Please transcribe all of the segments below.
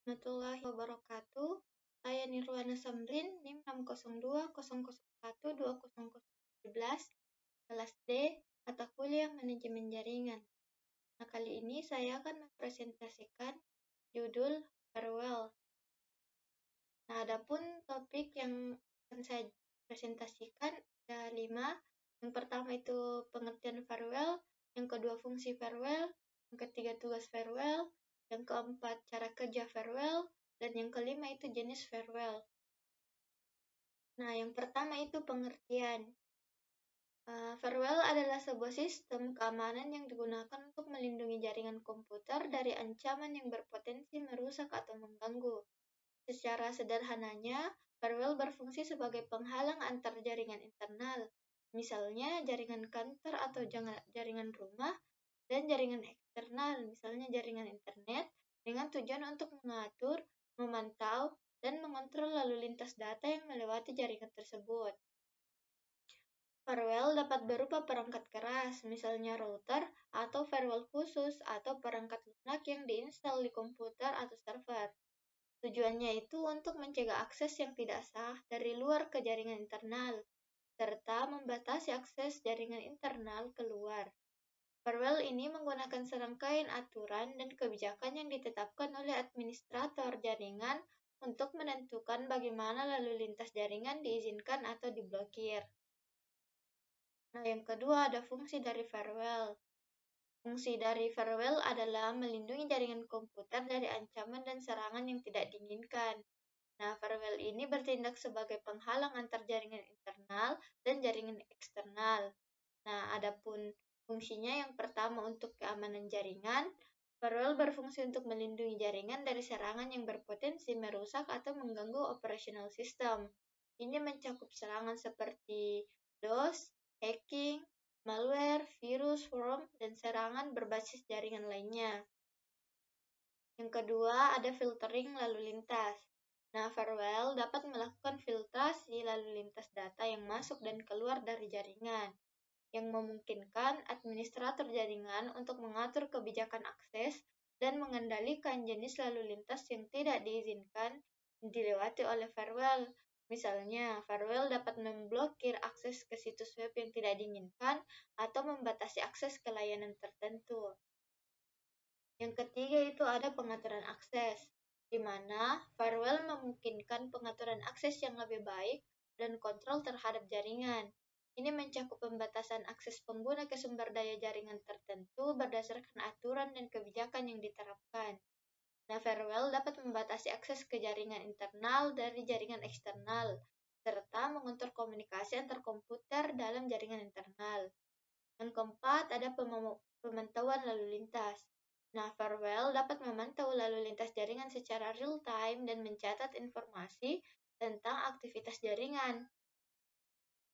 Warahmatullahi wabarakatuh. Saya Nirwana Samrin, NIM 60200120017, kelas D, mata kuliah Manajemen Jaringan. Nah, kali ini saya akan mempresentasikan judul Farewell. Nah, adapun topik yang akan saya presentasikan ada 5. Yang pertama itu pengertian farewell, yang kedua fungsi farewell, yang ketiga tugas farewell, yang keempat cara kerja farewell, dan yang kelima itu jenis farewell. Nah, yang pertama itu pengertian. Farewell adalah sebuah sistem keamanan yang digunakan untuk melindungi jaringan komputer dari ancaman yang berpotensi merusak atau mengganggu. Secara sederhananya, farewell berfungsi sebagai penghalang antar jaringan internal, misalnya jaringan kantor atau jaringan rumah, dan jaringan eksternal, misalnya jaringan internet, dengan tujuan untuk mengatur, memantau, dan mengontrol lalu lintas data yang melewati jaringan tersebut. Farewell dapat berupa perangkat keras, misalnya router, atau firewall khusus, atau perangkat lunak yang diinstal di komputer atau server. Tujuannya itu untuk mencegah akses yang tidak sah dari luar ke jaringan internal, serta membatasi akses jaringan internal keluar. Farewell ini menggunakan serangkaian aturan dan kebijakan yang ditetapkan oleh administrator jaringan untuk menentukan bagaimana lalu lintas jaringan diizinkan atau diblokir. Nah, yang kedua ada fungsi dari farewell. Fungsi dari farewell adalah melindungi jaringan komputer dari ancaman dan serangan yang tidak diinginkan. Nah, farewell ini bertindak sebagai penghalang antar jaringan internal dan jaringan eksternal. Nah, adapun fungsinya yang pertama untuk keamanan jaringan, farewell berfungsi untuk melindungi jaringan dari serangan yang berpotensi merusak atau mengganggu operational system. Ini mencakup serangan seperti DOS, hacking, malware, virus, worm, dan serangan berbasis jaringan lainnya. Yang kedua, ada filtering lalu lintas. Nah, farewell dapat melakukan filtrasi lalu lintas data yang masuk dan keluar dari jaringan, yang memungkinkan administrator jaringan untuk mengatur kebijakan akses dan mengendalikan jenis lalu lintas yang tidak diizinkan dilewati oleh farewell. Misalnya, farewell dapat memblokir akses ke situs web yang tidak diinginkan atau membatasi akses ke layanan tertentu. Yang ketiga itu ada pengaturan akses, di mana farewell memungkinkan pengaturan akses yang lebih baik dan kontrol terhadap jaringan. Ini mencakup pembatasan akses pengguna ke sumber daya jaringan tertentu berdasarkan aturan dan kebijakan yang diterapkan. Nah, farewell dapat membatasi akses ke jaringan internal dari jaringan eksternal, serta mengontrol komunikasi antar komputer dalam jaringan internal. Yang keempat, ada pemantauan lalu lintas. Nah, farewell dapat memantau lalu lintas jaringan secara real-time dan mencatat informasi tentang aktivitas jaringan.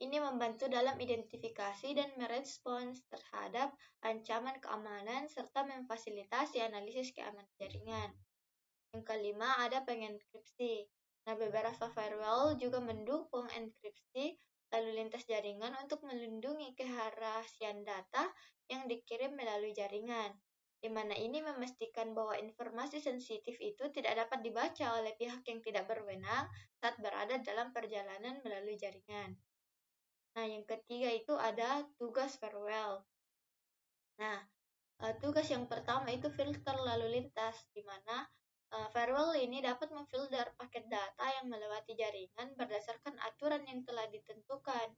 Ini membantu dalam identifikasi dan merespons terhadap ancaman keamanan serta memfasilitasi analisis keamanan jaringan. Yang kelima, ada pengenkripsi. Nah, beberapa firewall juga mendukung enkripsi lalu lintas jaringan untuk melindungi kerahasiaan data yang dikirim melalui jaringan, di mana ini memastikan bahwa informasi sensitif itu tidak dapat dibaca oleh pihak yang tidak berwenang saat berada dalam perjalanan melalui jaringan. Nah, yang ketiga itu ada tugas farewell. Nah, tugas yang pertama itu filter lalu lintas, di mana firewall ini dapat memfilter paket data yang melewati jaringan berdasarkan aturan yang telah ditentukan,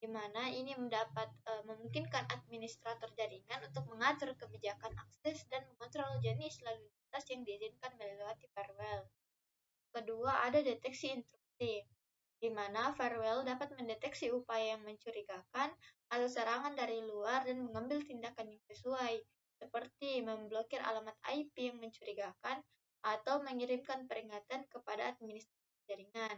di mana ini memungkinkan administrator jaringan untuk mengatur kebijakan akses dan mengontrol jenis lalu lintas yang diizinkan melewati firewall. Kedua, ada deteksi intrusi, di mana firewall dapat mendeteksi upaya yang mencurigakan atau serangan dari luar dan mengambil tindakan yang sesuai, seperti memblokir alamat IP yang mencurigakan atau mengirimkan peringatan kepada administrator jaringan.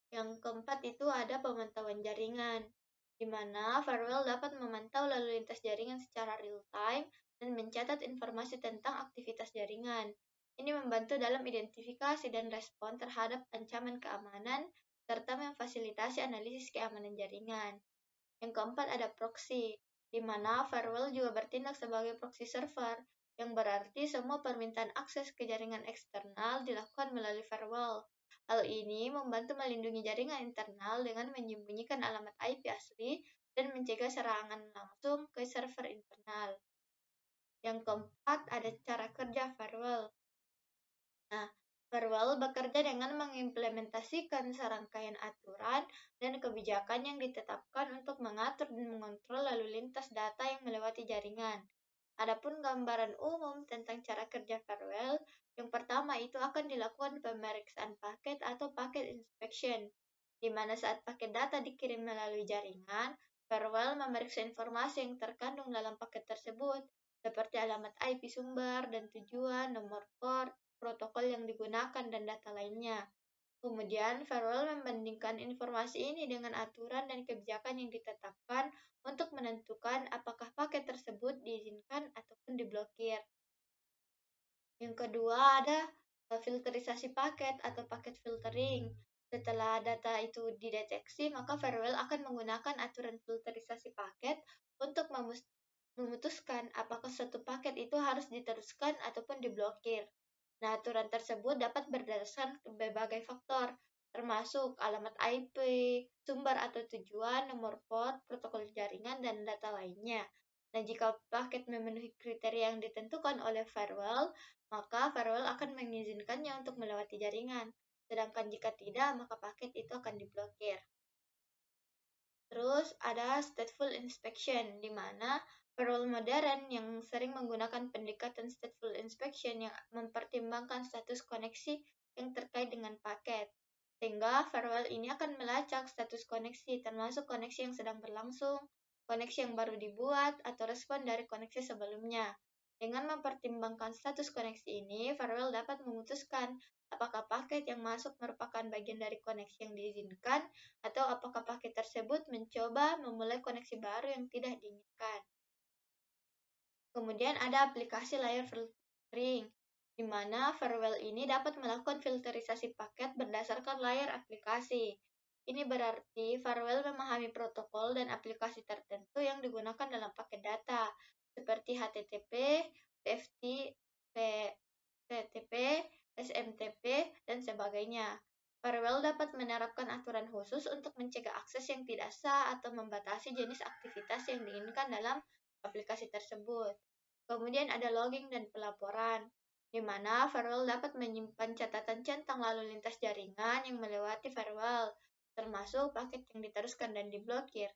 Yang keempat itu ada pemantauan jaringan, di mana firewall dapat memantau lalu lintas jaringan secara real-time dan mencatat informasi tentang aktivitas jaringan. Ini membantu dalam identifikasi dan respon terhadap ancaman keamanan, serta memfasilitasi analisis keamanan jaringan. Yang keempat ada proxy, di mana firewall juga bertindak sebagai proxy server yang berarti semua permintaan akses ke jaringan eksternal dilakukan melalui firewall. Hal ini membantu melindungi jaringan internal dengan menyembunyikan alamat IP asli dan mencegah serangan langsung ke server internal. Yang keempat, ada cara kerja firewall. Nah, firewall bekerja dengan mengimplementasikan serangkaian aturan dan kebijakan yang ditetapkan untuk mengatur dan mengontrol lalu lintas data yang melewati jaringan. Adapun gambaran umum tentang cara kerja firewall, yang pertama itu akan dilakukan pemeriksaan paket atau packet inspection, di mana saat paket data dikirim melalui jaringan, firewall memeriksa informasi yang terkandung dalam paket tersebut, seperti alamat IP sumber dan tujuan, nomor port, protokol yang digunakan, dan data lainnya. Kemudian, firewall membandingkan informasi ini dengan aturan dan kebijakan yang ditetapkan untuk menentukan apakah paket tersebut diizinkan ataupun diblokir. Yang kedua ada filterisasi paket atau paket filtering. Setelah data itu dideteksi, maka firewall akan menggunakan aturan filterisasi paket untuk memutuskan apakah suatu paket itu harus diteruskan ataupun diblokir. Nah, aturan tersebut dapat berdasarkan berbagai faktor, termasuk alamat IP, sumber atau tujuan, nomor port, protokol jaringan, dan data lainnya. Nah, jika paket memenuhi kriteria yang ditentukan oleh firewall, maka firewall akan mengizinkannya untuk melewati jaringan. Sedangkan jika tidak, maka paket itu akan diblokir. Terus ada stateful inspection, di mana firewall modern yang sering menggunakan pendekatan stateful inspection yang mempertimbangkan status koneksi yang terkait dengan paket. Sehingga firewall ini akan melacak status koneksi, termasuk koneksi yang sedang berlangsung, koneksi yang baru dibuat, atau respon dari koneksi sebelumnya. Dengan mempertimbangkan status koneksi ini, firewall dapat memutuskan apakah paket yang masuk merupakan bagian dari koneksi yang diizinkan, atau apakah paket tersebut mencoba memulai koneksi baru yang tidak diinginkan. Kemudian ada aplikasi layer filtering, di mana firewall ini dapat melakukan filterisasi paket berdasarkan layer aplikasi. Ini berarti firewall memahami protokol dan aplikasi tertentu yang digunakan dalam paket data, seperti HTTP, TFTP, SMTP, dan sebagainya. Firewall dapat menerapkan aturan khusus untuk mencegah akses yang tidak sah atau membatasi jenis aktivitas yang diinginkan dalam aplikasi tersebut. Kemudian ada logging dan pelaporan, di mana firewall dapat menyimpan catatan centang lalu lintas jaringan yang melewati firewall, termasuk paket yang diteruskan dan diblokir.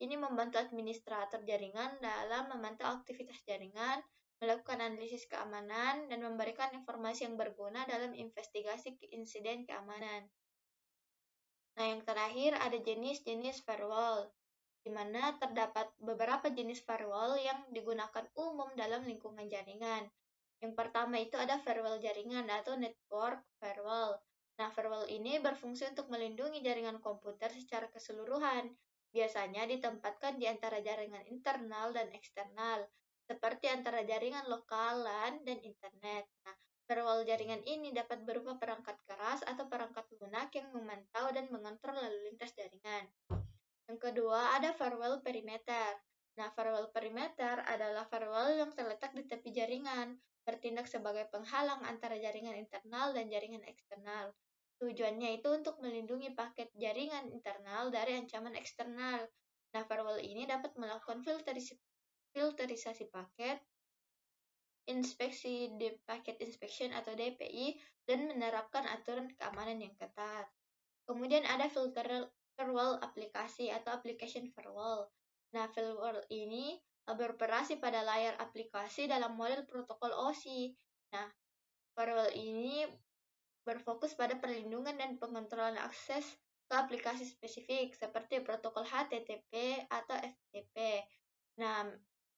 Ini membantu administrator jaringan dalam memantau aktivitas jaringan, melakukan analisis keamanan, dan memberikan informasi yang berguna dalam investigasi insiden keamanan. Nah, yang terakhir ada jenis-jenis firewall, di mana terdapat beberapa jenis firewall yang digunakan umum dalam lingkungan jaringan. Yang pertama itu ada firewall jaringan atau network firewall. Nah, firewall ini berfungsi untuk melindungi jaringan komputer secara keseluruhan. Biasanya ditempatkan di antara jaringan internal dan eksternal, seperti antara jaringan lokal, LAN, dan internet. Nah, firewall jaringan ini dapat berupa perangkat keras atau perangkat lunak yang memantau dan mengontrol lalu lintas jaringan. Yang kedua, ada firewall perimeter. Nah, firewall perimeter adalah firewall yang terletak di tepi jaringan, bertindak sebagai penghalang antara jaringan internal dan jaringan eksternal. Tujuannya itu untuk melindungi paket jaringan internal dari ancaman eksternal. Nah, firewall ini dapat melakukan filterisasi paket, inspeksi packet inspection atau DPI, dan menerapkan aturan keamanan yang ketat. Kemudian ada firewall aplikasi atau application firewall. Nah, firewall ini beroperasi pada layar aplikasi dalam model protokol OSI. Nah, firewall ini berfokus pada perlindungan dan pengontrolan akses ke aplikasi spesifik seperti protokol HTTP atau FTP. Nah,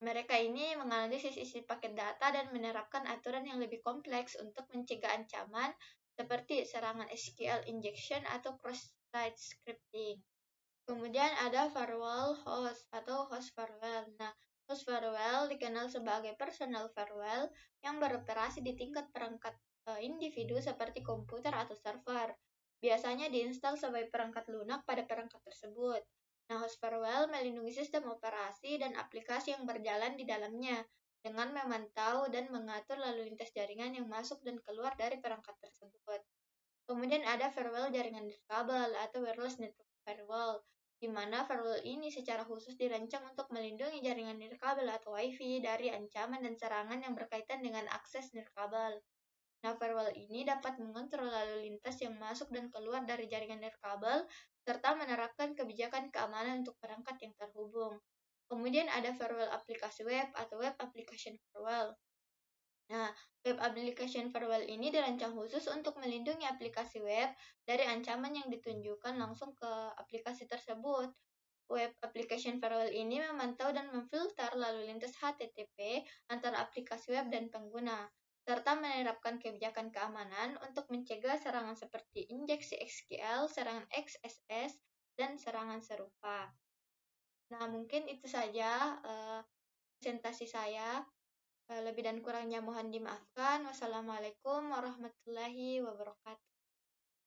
mereka ini menganalisis isi paket data dan menerapkan aturan yang lebih kompleks untuk mencegah ancaman seperti serangan SQL injection atau cross-site scripting. Kemudian ada firewall host atau host firewall. Nah, host firewall dikenal sebagai personal firewall yang beroperasi di tingkat perangkat individu seperti komputer atau server. Biasanya diinstal sebagai perangkat lunak pada perangkat tersebut. Nah, host firewall melindungi sistem operasi dan aplikasi yang berjalan di dalamnya, dengan memantau dan mengatur lalu lintas jaringan yang masuk dan keluar dari perangkat tersebut. Kemudian ada firewall jaringan nirkabel atau wireless network firewall, di mana firewall ini secara khusus dirancang untuk melindungi jaringan nirkabel atau WiFi dari ancaman dan serangan yang berkaitan dengan akses nirkabel. Nah, firewall ini dapat mengontrol lalu lintas yang masuk dan keluar dari jaringan nirkabel, serta menerapkan kebijakan keamanan untuk perangkat yang terhubung. Kemudian ada firewall aplikasi web atau web application firewall. Nah, web application firewall ini dirancang khusus untuk melindungi aplikasi web dari ancaman yang ditunjukkan langsung ke aplikasi tersebut. Web application firewall ini memantau dan memfilter lalu lintas HTTP antara aplikasi web dan pengguna, serta menerapkan kebijakan keamanan untuk mencegah serangan seperti injeksi SQL, serangan XSS, dan serangan serupa. Nah, mungkin itu saja presentasi saya. Lebih dan kurangnya mohon dimaafkan. Wassalamualaikum warahmatullahi wabarakatuh.